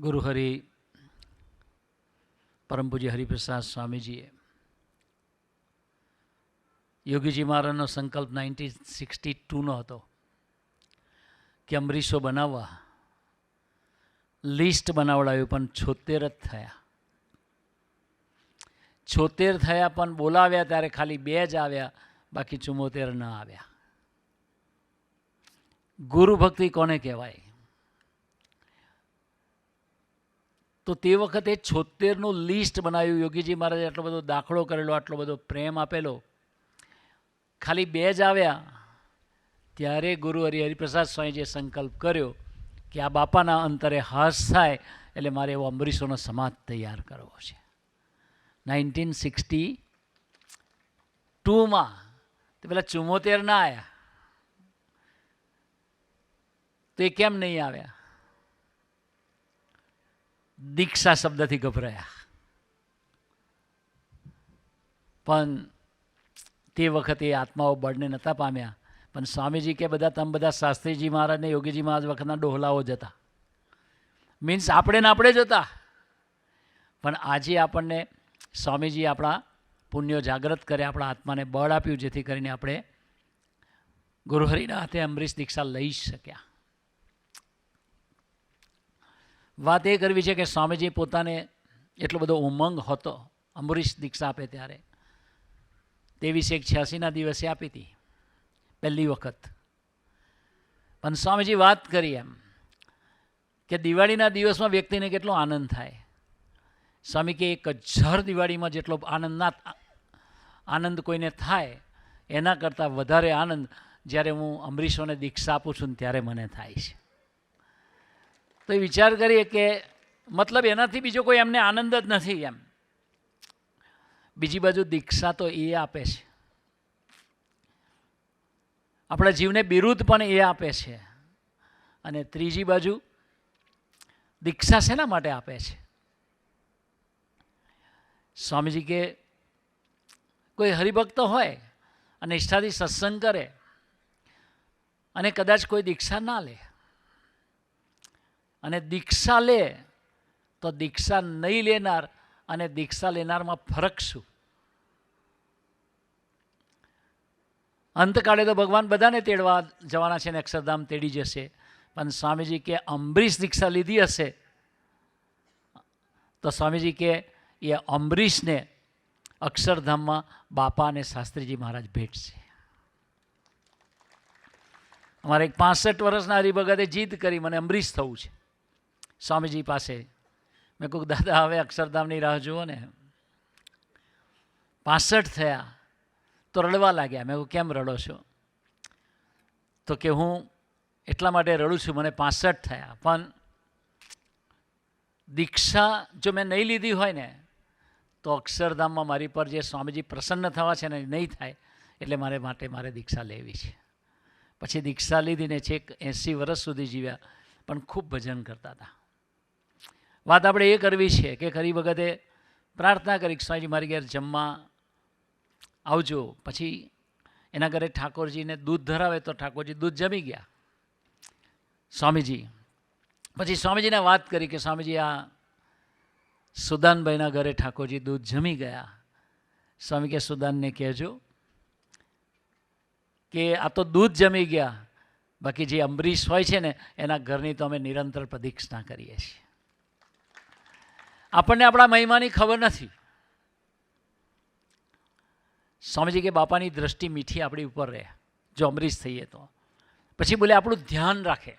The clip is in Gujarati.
ગુરુહરિ પરમ પૂજ્ય હરિપ્રસાદ સ્વામીજીએ યોગીજી મહારાજનો સંકલ્પ 1962નો હતો કે અમરીશો બનાવવા લિસ્ટ બનાવડાવ્યું, પણ 76 જ થયા. 76 થયા પણ બોલાવ્યા ત્યારે ખાલી 2 જ આવ્યા, બાકી 74 ન આવ્યા. ગુરુ ભક્તિ કોને કહેવાય? તો તે વખતે 76નું લિસ્ટ બનાવ્યું. યોગીજી મહારાજે આટલો બધો દાખલો કરેલો, આટલો બધો પ્રેમ આપેલો, ખાલી 2 જ આવ્યા. ત્યારે ગુરુ હરિપ્રસાદ સ્વામીજીએ સંકલ્પ કર્યો કે આ બાપાના અંતરે હાસ થાય એટલે મારે એવો અમરીશોનો સમાજ તૈયાર કરવો છે. 1962માં તો પેલા 74 ના આવ્યા, તો એ કેમ નહીં આવ્યા? દીક્ષા શબ્દથી ગભરાયા. પણ તે વખતે આત્માઓ બળને નહોતા પામ્યા. પણ સ્વામીજી કે તમે બધા શાસ્ત્રીજી મહારાજ ને યોગીજી મહારાજ વખતના ડોહલાઓ જ હતા. મીન્સ આપણે ને આપણે જ હતા. પણ આજે આપણને સ્વામીજી આપણા પુણ્યો જાગૃત કરે, આપણા આત્માને બળ આપ્યું, જેથી કરીને આપણે ગુરુહરિના હાથે અમરીશ દીક્ષા લઈ શક્યા. વાત એ કરવી છે કે સ્વામીજી પોતાને એટલો બધો ઉમંગ હતો અમરીશ દીક્ષા આપે ત્યારે. 23/1/86ના દિવસે આપી હતી પહેલી વખત. પણ સ્વામીજી વાત કરી એમ કે દિવાળીના દિવસમાં વ્યક્તિને કેટલો આનંદ થાય. સ્વામી કે 1000 દિવાળીમાં જેટલો આનંદ કોઈને થાય એના કરતાં વધારે આનંદ જ્યારે હું અમરીશોને દીક્ષા આપું છું ત્યારે મને થાય છે. તો એ વિચાર કરીએ કે મતલબ એનાથી બીજો કોઈ એમને આનંદ જ નથી એમ. બીજી બાજુ દીક્ષા તો એ આપે છે, આપણા જીવને બિરુદ પણ એ આપે છે. અને ત્રીજી બાજુ દીક્ષા શેના માટે આપે છે? સ્વામીજી કે કોઈ હરિભક્ત હોય અને નિષ્ઠાથી સત્સંગ કરે અને કદાચ કોઈ દીક્ષા ના લે, અને દીક્ષા લે તો દીક્ષા નહીં લેનાર અને દીક્ષા લેનારમાં ફરક શું? અંતકાળે તો ભગવાન બધાને તેડવા જવાના છે ને અક્ષરધામ તેડી જશે. પણ સ્વામીજી કે અમરીશ દીક્ષા લીધી હશે તો સ્વામીજી કે એ અમરીશને અક્ષરધામમાં બાપા અને શાસ્ત્રીજી મહારાજ ભેટશે. અમારે એક 65 વર્ષના હરિભગતે જીદ કરી મને અમરીશ થવું છે સ્વામીજી પાસે. મેં કહું દાદા હવે અક્ષરધામની રાહ જુઓ ને. 65 થયા તો રડવા લાગ્યા. મેં કહું કેમ રડો છો? તો કે હું એટલા માટે રડું છું, મને 65 થયા પણ દીક્ષા જો મેં નહીં લીધી હોય ને તો અક્ષરધામમાં મારી પર જે સ્વામીજી પ્રસન્ન થવા છે ને નહીં થાય, એટલે મારે દીક્ષા લેવી છે. પછી દીક્ષા લીધીને છેક 80 વર્ષ સુધી જીવ્યા, પણ ખૂબ ભજન કરતા હતા. વાત આપણે એ કરવી છે કે ખરી વખતે પ્રાર્થના કરી કે સ્વામીજી મારી ઘેર જમવા આવજો. પછી એના ઘરે ઠાકોરજીને દૂધ ધરાવે તો ઠાકોરજી દૂધ જમી ગયા સ્વામીજી. પછી સ્વામીજીને વાત કરી કે સ્વામીજી આ સુદાનભાઈના ઘરે ઠાકોરજી દૂધ જમી ગયા. સ્વામી કે સુદાનને કહેજો કે આ તો દૂધ જમી ગયા, બાકી જે અમરીશ હોય છે ને એના ઘરની તો અમે નિરંતર પ્રદક્ષિણા કરીએ છીએ. આપણને આપણા મહિમાની ખબર નથી. સ્વામીજી કે બાપાની દ્રષ્ટિ મીઠી આપણી ઉપર રહે જો અમરીશ થઈએ તો. પછી બોલે આપણું ધ્યાન રાખે.